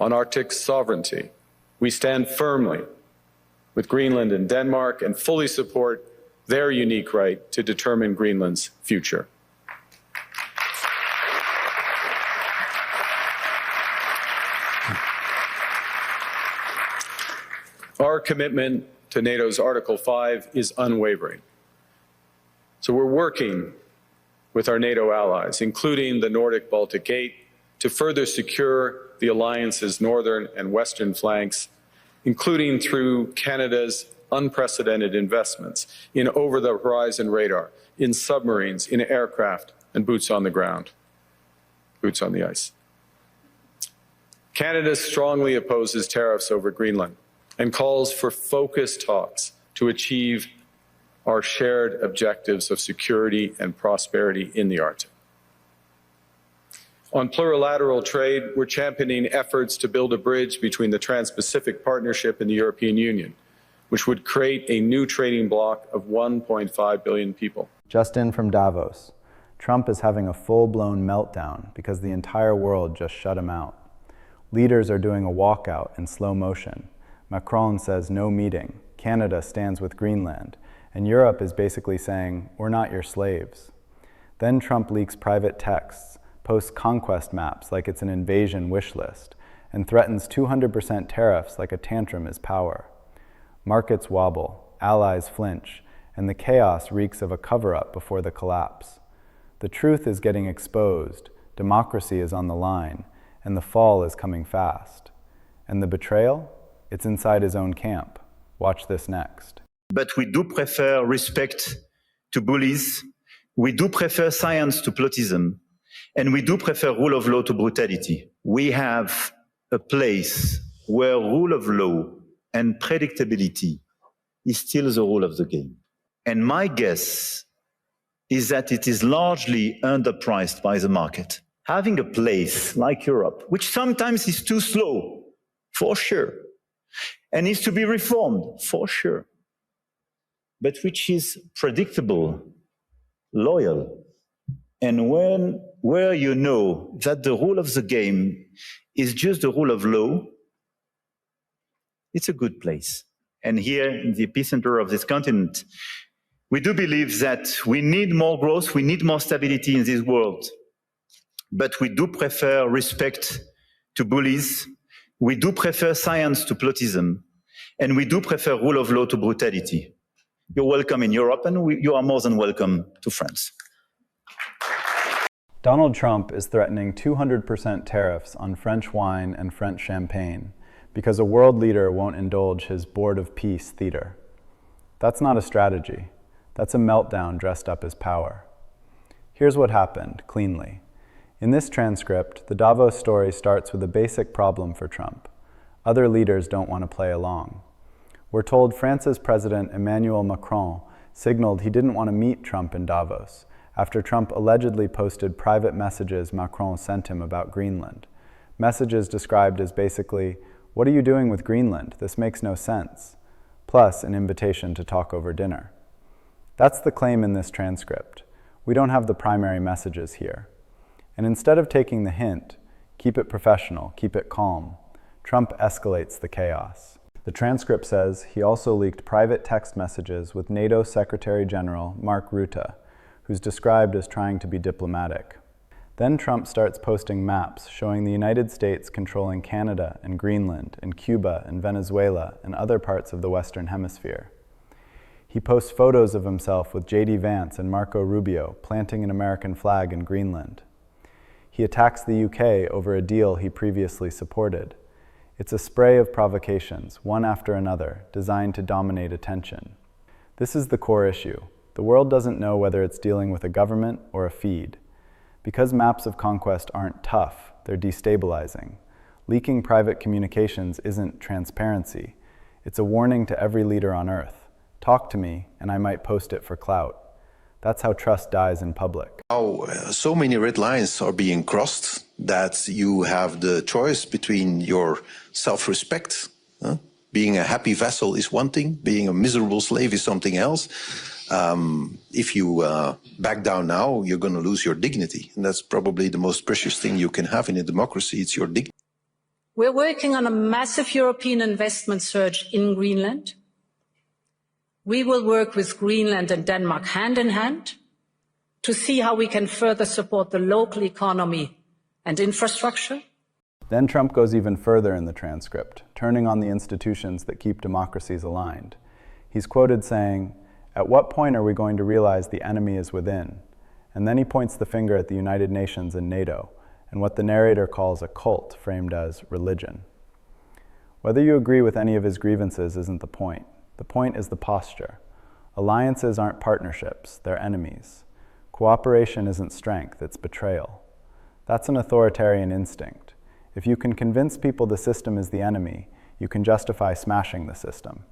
on Arctic sovereignty. We stand firmly with Greenland and Denmark and fully support their unique right to determine Greenland's future. Our commitment to NATO's Article 5 is unwavering. So we're working with our NATO allies, including the Nordic-Baltic Gate, to further secure the alliance's northern and western flanks, including through Canada's unprecedented investments in over-the-horizon radar, in submarines, in aircraft, and boots on the ground, boots on the ice. Canada strongly opposes tariffs over Greenland and calls for focused talks to achieve our shared objectives of security and prosperity in the Arctic. On plurilateral trade, we're championing efforts to build a bridge between the Trans-Pacific Partnership and the European Union, which would create a new trading bloc of 1.5 billion people. Just in from Davos, Trump is having a full-blown meltdown because the entire world just shut him out. Leaders are doing a walkout in slow motion. Macron says no meeting. Canada stands with Greenland. And Europe is basically saying, we're not your slaves. Then Trump leaks private texts, posts conquest maps like it's an invasion wish list, and threatens 200% tariffs like a tantrum is power. Markets wobble, allies flinch, and the chaos reeks of a cover-up before the collapse. The truth is getting exposed, democracy is on the line, and the fall is coming fast. And the betrayal? It's inside his own camp. Watch this next. But we do prefer respect to bullies, we do prefer science to plotism, and we do prefer rule of law to brutality. We have a place where rule of law and predictability is still the rule of the game. And my guess is that it is largely underpriced by the market. Having a place like Europe, which sometimes is too slow, for sure, and needs to be reformed, for sure, but which is predictable, loyal, and where you know that the rule of the game is just the rule of law, it's a good place. And here in the epicenter of this continent, we do believe that we need more growth, we need more stability in this world, but we do prefer respect to bullies, we do prefer science to plotism, and we do prefer rule of law to brutality. You're welcome in Europe, and you are more than welcome to France. Donald Trump is threatening 200% tariffs on French wine and French champagne because a world leader won't indulge his Board of Peace theater. That's not a strategy. That's a meltdown dressed up as power. Here's what happened, cleanly. In this transcript, the Davos story starts with a basic problem for Trump. Other leaders don't want to play along. We're told France's President Emmanuel Macron signaled he didn't want to meet Trump in Davos after Trump allegedly posted private messages Macron sent him about Greenland. Messages described as basically, "What are you doing with Greenland? This makes no sense," plus an invitation to talk over dinner. That's the claim in this transcript. We don't have the primary messages here. And instead of taking the hint, keep it professional, keep it calm, Trump escalates the chaos. The transcript says he also leaked private text messages with NATO Secretary General Mark Rutte, who's described as trying to be diplomatic. Then Trump starts posting maps showing the United States controlling Canada and Greenland and Cuba and Venezuela and other parts of the Western Hemisphere. He posts photos of himself with J.D. Vance and Marco Rubio planting an American flag in Greenland. He attacks the UK over a deal he previously supported. It's a spray of provocations, one after another, designed to dominate attention. This is the core issue. The world doesn't know whether it's dealing with a government or a feed. Because maps of conquest aren't tough, they're destabilizing. Leaking private communications isn't transparency. It's a warning to every leader on Earth. Talk to me, and I might post it for clout. That's how trust dies in public. Now, so many red lines are being crossed that you have the choice between your self-respect. Being a happy vassal is one thing, being a miserable slave is something else. If you back down now, you're going to lose your dignity. And that's probably the most precious thing you can have in a democracy. It's your dignity. We're working on a massive European investment surge in Greenland. We will work with Greenland and Denmark hand in hand to see how we can further support the local economy and infrastructure. Then Trump goes even further in the transcript, turning on the institutions that keep democracies aligned. He's quoted saying, "At what point are we going to realize the enemy is within?" And then he points the finger at the United Nations and NATO, and what the narrator calls a cult framed as religion. Whether you agree with any of his grievances isn't the point. The point is the posture. Alliances aren't partnerships, they're enemies. Cooperation isn't strength, it's betrayal. That's an authoritarian instinct. If you can convince people the system is the enemy, you can justify smashing the system.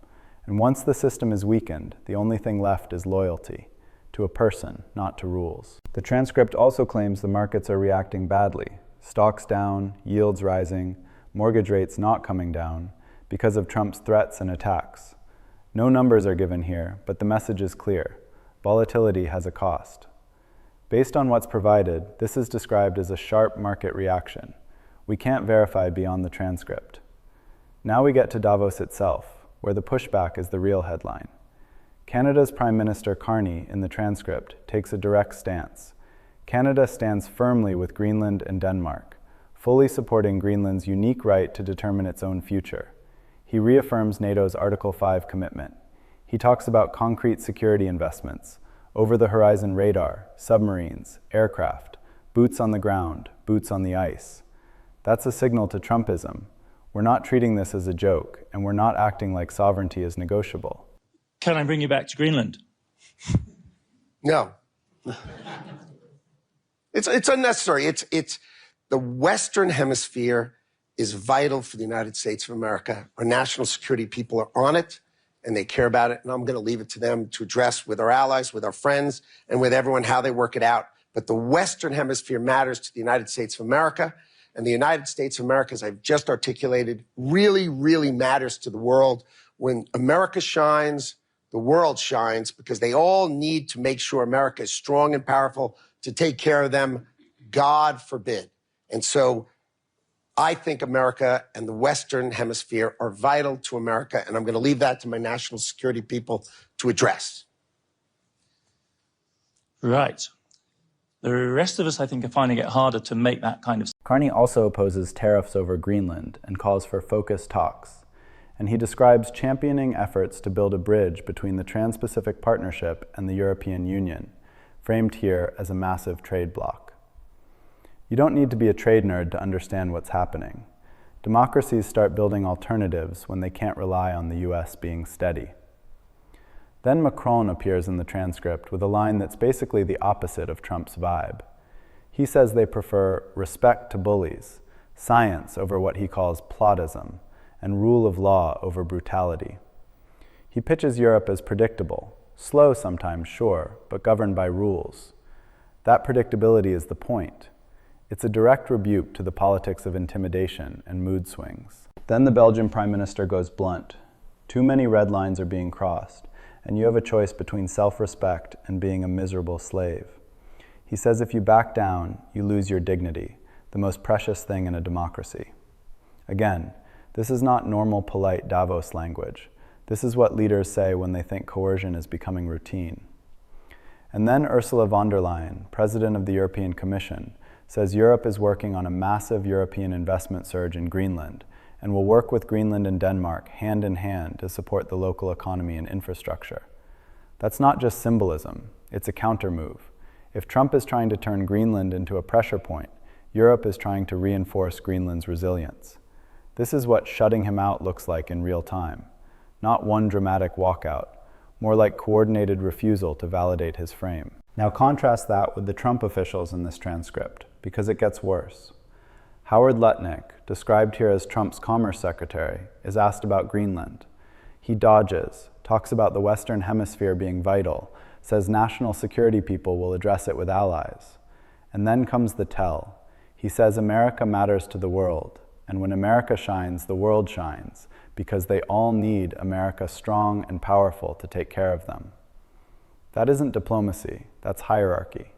And once the system is weakened, the only thing left is loyalty, to a person, not to rules. The transcript also claims the markets are reacting badly. Stocks down, yields rising, mortgage rates not coming down, because of Trump's threats and attacks. No numbers are given here, but the message is clear. Volatility has a cost. Based on what's provided, this is described as a sharp market reaction. We can't verify beyond the transcript. Now we get to Davos itself, where the pushback is the real headline. Canada's Prime Minister Carney, in the transcript, takes a direct stance. Canada stands firmly with Greenland and Denmark, fully supporting Greenland's unique right to determine its own future. He reaffirms NATO's Article 5 commitment. He talks about concrete security investments, over-the-horizon radar, submarines, aircraft, boots on the ground, boots on the ice. That's a signal to Trumpism. We're not treating this as a joke, and we're not acting like sovereignty is negotiable. Can I bring you back to Greenland? No. It's unnecessary. It's the Western Hemisphere is vital for the United States of America. Our national security people are on it, and they care about it, and I'm going to leave it to them to address with our allies, with our friends, and with everyone how they work it out. But the Western Hemisphere matters to the United States of America, and the United States of America, as I've just articulated, really, really matters to the world. When America shines, the world shines, because they all need to make sure America is strong and powerful to take care of them, God forbid. And so I think America and the Western Hemisphere are vital to America, and I'm going to leave that to my national security people to address. Right. The rest of us, I think, are finding it harder to make that kind of... Carney also opposes tariffs over Greenland and calls for focused talks. And he describes championing efforts to build a bridge between the Trans-Pacific Partnership and the European Union, framed here as a massive trade bloc. You don't need to be a trade nerd to understand what's happening. Democracies start building alternatives when they can't rely on the US being steady. Then Macron appears in the transcript with a line that's basically the opposite of Trump's vibe. He says they prefer respect to bullies, science over what he calls plottism, and rule of law over brutality. He pitches Europe as predictable, slow sometimes, sure, but governed by rules. That predictability is the point. It's a direct rebuke to the politics of intimidation and mood swings. Then the Belgian Prime Minister goes blunt. Too many red lines are being crossed, and you have a choice between self-respect and being a miserable slave. He says if you back down, you lose your dignity, the most precious thing in a democracy. Again, this is not normal, polite Davos language. This is what leaders say when they think coercion is becoming routine. And then Ursula von der Leyen, President of the European Commission, says Europe is working on a massive European investment surge in Greenland and will work with Greenland and Denmark hand in hand to support the local economy and infrastructure. That's not just symbolism, it's a counter-move. If Trump is trying to turn Greenland into a pressure point, Europe is trying to reinforce Greenland's resilience. This is what shutting him out looks like in real time. Not one dramatic walkout, more like coordinated refusal to validate his frame. Now contrast that with the Trump officials in this transcript, because it gets worse. Howard Lutnick, described here as Trump's Commerce Secretary, is asked about Greenland. He dodges, talks about the Western Hemisphere being vital, says national security people will address it with allies. And then comes the tell. He says America matters to the world, and when America shines, the world shines, because they all need America strong and powerful to take care of them. That isn't diplomacy, that's hierarchy.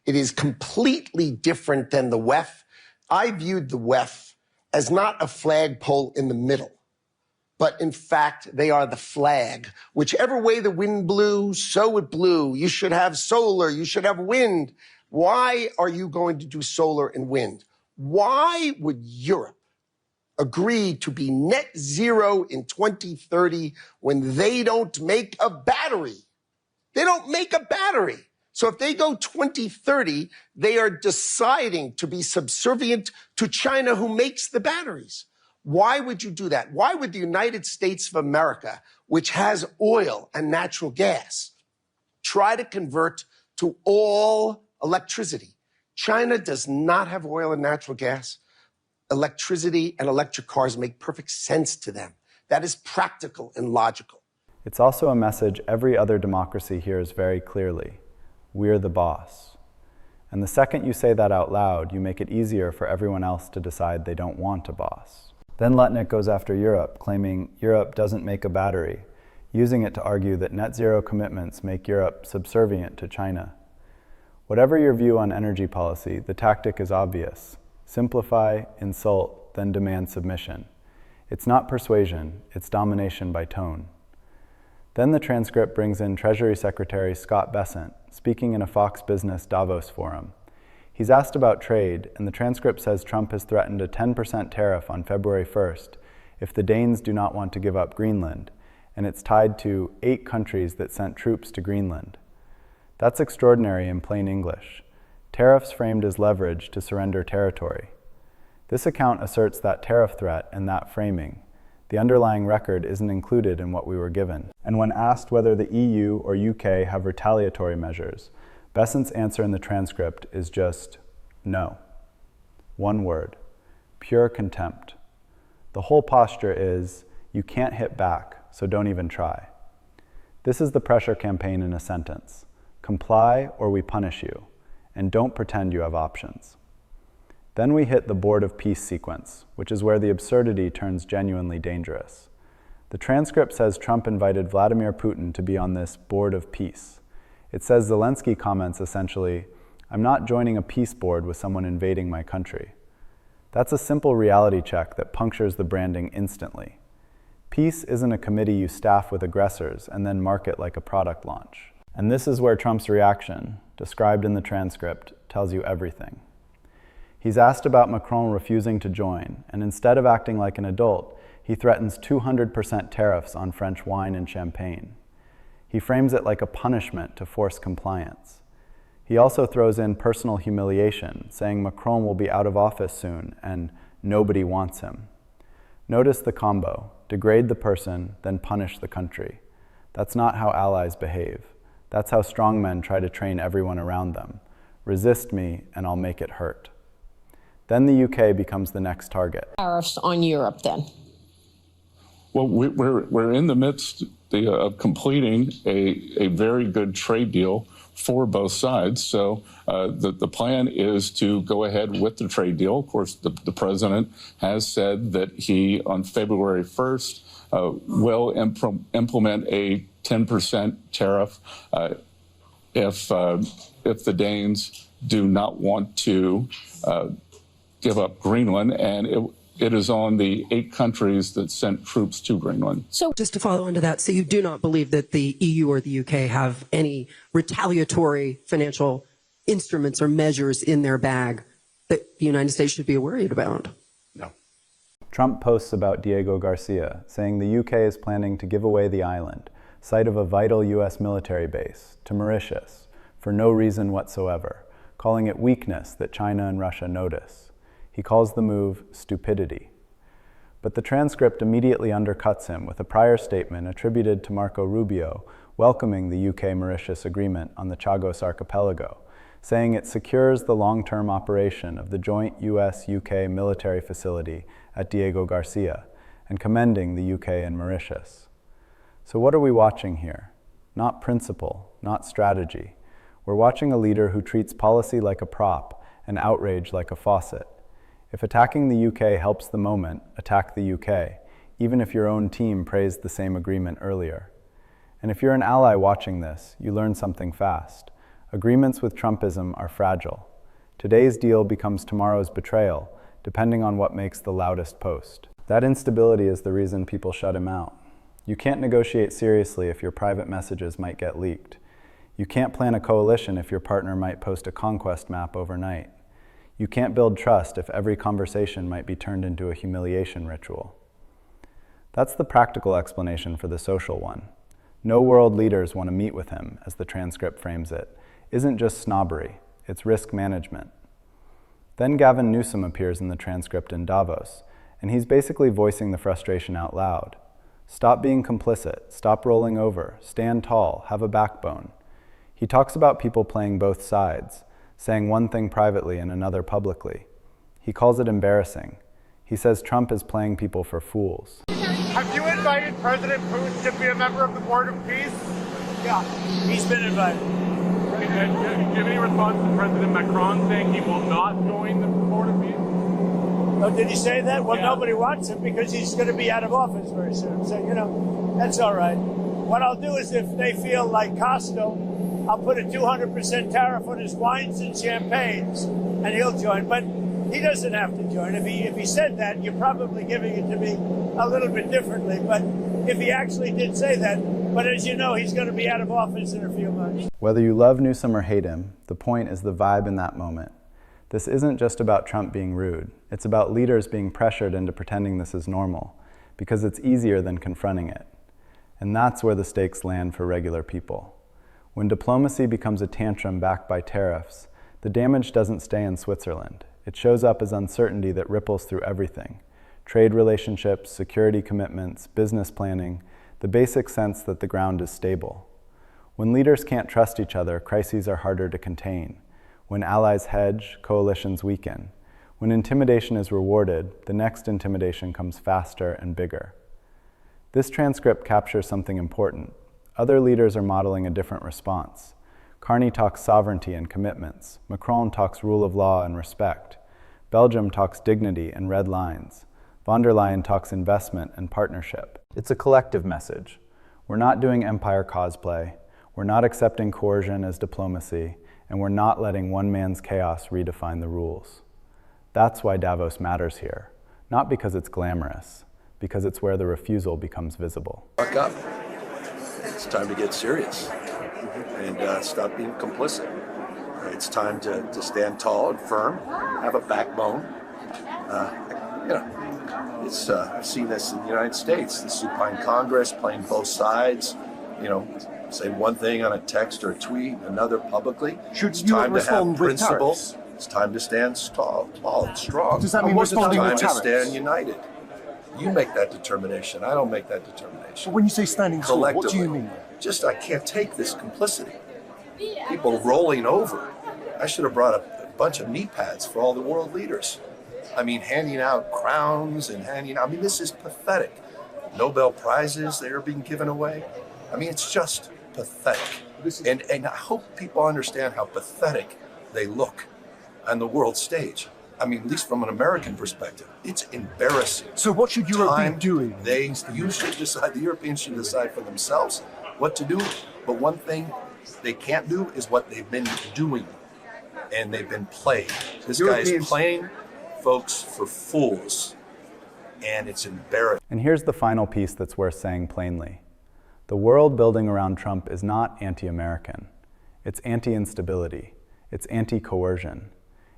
It is completely different than the WEF. I viewed the WEF as not a flagpole in the middle, but in fact, they are the flag. Whichever way the wind blew, so it blew. You should have solar, you should have wind. Why are you going to do solar and wind? Why would Europe agree to be net zero in 2030 when they don't make a battery? They don't make a battery. So if they go 2030, they are deciding to be subservient to China, who makes the batteries. Why would you do that? Why would the United States of America, which has oil and natural gas, try to convert to all electricity? China does not have oil and natural gas. Electricity and electric cars make perfect sense to them. That is practical and logical. It's also a message every other democracy hears very clearly. We're the boss. And the second you say that out loud, you make it easier for everyone else to decide they don't want a boss. Then Letnick goes after Europe, claiming Europe doesn't make a battery, using it to argue that net zero commitments make Europe subservient to China. Whatever your view on energy policy, the tactic is obvious. Simplify, insult, then demand submission. It's not persuasion, it's domination by tone. Then the transcript brings in Treasury Secretary Scott Bessent, speaking in a Fox Business Davos forum. He's asked about trade, and the transcript says Trump has threatened a 10% tariff on February 1st if the Danes do not want to give up Greenland, and it's tied to 8 countries that sent troops to Greenland. That's extraordinary in plain English. Tariffs framed as leverage to surrender territory. This account asserts that tariff threat and that framing. The underlying record isn't included in what we were given. And when asked whether the EU or UK have retaliatory measures, Bessent's answer in the transcript is just no. One word: pure contempt. The whole posture is, you can't hit back, so don't even try. This is the pressure campaign in a sentence. Comply or we punish you, and don't pretend you have options. Then we hit the board of peace sequence, which is where the absurdity turns genuinely dangerous. The transcript says Trump invited Vladimir Putin to be on this board of peace. It says Zelensky comments essentially, "I'm not joining a peace board with someone invading my country." That's a simple reality check that punctures the branding instantly. Peace isn't a committee you staff with aggressors and then market like a product launch. And this is where Trump's reaction, described in the transcript, tells you everything. He's asked about Macron refusing to join, and instead of acting like an adult, he threatens 200% tariffs on French wine and champagne. He frames it like a punishment to force compliance. He also throws in personal humiliation, saying Macron will be out of office soon and nobody wants him. Notice the combo: degrade the person, then punish the country. That's not how allies behave. That's how strongmen try to train everyone around them. Resist me and I'll make it hurt. Then the UK becomes the next target. Tariffs on Europe, then? Well, we're in the midst of completing a very good trade deal for both sides. So the plan is to go ahead with the trade deal. Of course, the president has said that he, on February 1st, will implement a 10% tariff if the Danes do not want to give up Greenland, and it is on the 8 countries that sent troops to Greenland. So just to follow on to that, so you do not believe that the EU or the UK have any retaliatory financial instruments or measures in their bag that the United States should be worried about? No. Trump posts about Diego Garcia, saying the UK is planning to give away the island, site of a vital US military base, to Mauritius, for no reason whatsoever, calling it weakness that China and Russia notice. He calls the move stupidity. But the transcript immediately undercuts him with a prior statement attributed to Marco Rubio welcoming the UK-Mauritius agreement on the Chagos Archipelago, saying it secures the long-term operation of the joint US-UK military facility at Diego Garcia, and commending the UK and Mauritius. So what are we watching here? Not principle, not strategy. We're watching a leader who treats policy like a prop and outrage like a faucet. If attacking the UK helps the moment, attack the UK, even if your own team praised the same agreement earlier. And if you're an ally watching this, you learn something fast. Agreements with Trumpism are fragile. Today's deal becomes tomorrow's betrayal, depending on what makes the loudest post. That instability is the reason people shut him out. You can't negotiate seriously if your private messages might get leaked. You can't plan a coalition if your partner might post a conquest map overnight. You can't build trust if every conversation might be turned into a humiliation ritual. That's the practical explanation for the social one. No world leaders want to meet with him, as the transcript frames it. Isn't just snobbery, it's risk management. Then Gavin Newsom appears in the transcript in Davos, and he's basically voicing the frustration out loud. Stop being complicit, stop rolling over, stand tall, have a backbone. He talks about people playing both sides, saying one thing privately and another publicly. He calls it embarrassing. He says Trump is playing people for fools. Have you invited President Putin to be a member of the Board of Peace? Yeah, he's been invited. Do you have any response to President Macron saying he will not join the Board of Peace? Oh, did he say that? Well, nobody wants him because he's going to be out of office very soon. So, that's all right. What I'll do is if they feel like Costo, I'll put a 200% tariff on his wines and champagnes, and he'll join. But he doesn't have to join. If he said that, you're probably giving it to me a little bit differently. But if he actually did say that, but as you know, he's going to be out of office in a few months. Whether you love Newsom or hate him, the point is the vibe in that moment. This isn't just about Trump being rude. It's about leaders being pressured into pretending this is normal, because it's easier than confronting it. And that's where the stakes land for regular people. When diplomacy becomes a tantrum backed by tariffs, the damage doesn't stay in Switzerland. It shows up as uncertainty that ripples through everything. Trade relationships, security commitments, business planning, the basic sense that the ground is stable. When leaders can't trust each other, crises are harder to contain. When allies hedge, coalitions weaken. When intimidation is rewarded, the next intimidation comes faster and bigger. This transcript captures something important. Other leaders are modeling a different response. Carney talks sovereignty and commitments. Macron talks rule of law and respect. Belgium talks dignity and red lines. Von der Leyen talks investment and partnership. It's a collective message. We're not doing empire cosplay. We're not accepting coercion as diplomacy. And we're not letting one man's chaos redefine the rules. That's why Davos matters here. Not because it's glamorous, because it's where the refusal becomes visible. Buck up. It's time to get serious and stop being complicit. It's time to stand tall and firm, have a backbone. I've seen this in the United States, the supine Congress playing both sides, say one thing on a text or a tweet, another publicly. It's time to have principles. It's time to stand tall and strong. Does that mean responding with tariffs? It's time to stand united. You make that determination. I don't make that determination. But when you say standing tall, what do you mean? Just, I can't take this complicity. People rolling over. I should have brought a bunch of knee pads for all the world leaders. Handing out crowns and this is pathetic. Nobel Prizes, they are being given away. It's just pathetic. And I hope people understand how pathetic they look on the world stage. At least from an American perspective, it's embarrassing. So what should Europe be doing? You should decide, the Europeans should decide for themselves what to do. But one thing they can't do is what they've been doing. And they've been playing. This guy is playing folks for fools. And it's embarrassing. And here's the final piece that's worth saying plainly. The world building around Trump is not anti-American. It's anti-instability. It's anti-coercion.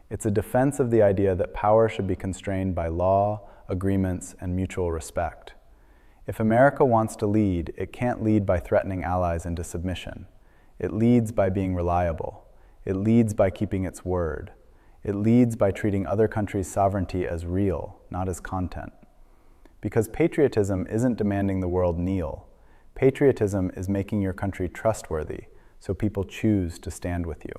It's a defense of the idea that power should be constrained by law, agreements, and mutual respect. If America wants to lead, it can't lead by threatening allies into submission. It leads by being reliable. It leads by keeping its word. It leads by treating other countries' sovereignty as real, not as content. Because patriotism isn't demanding the world kneel. Patriotism is making your country trustworthy, so people choose to stand with you.